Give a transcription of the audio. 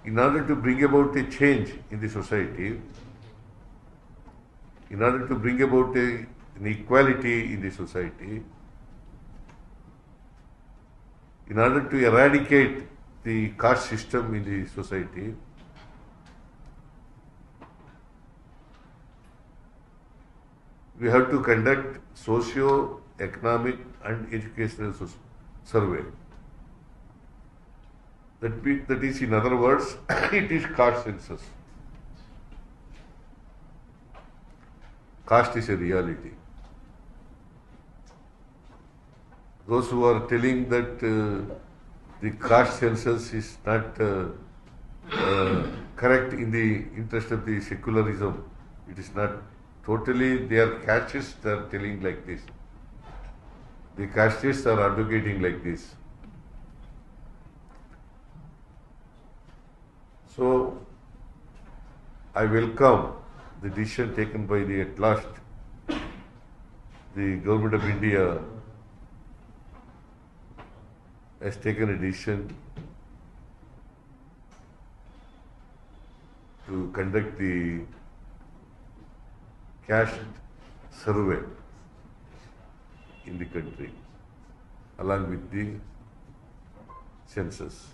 in order to bring about a change in the society, in order to bring about an equality in the society, in order to eradicate the caste system in the society, we have to conduct socio-economic and educational survey. That is, in other words, it is caste census. Caste is a reality. Those who are telling that the caste census is not correct in the interest of the secularism, it is not totally, they are castes, they are telling like this. The castes are advocating like this. So, I welcome the decision taken by at last, the Government of India has taken a decision to conduct the caste survey in the country along with the census.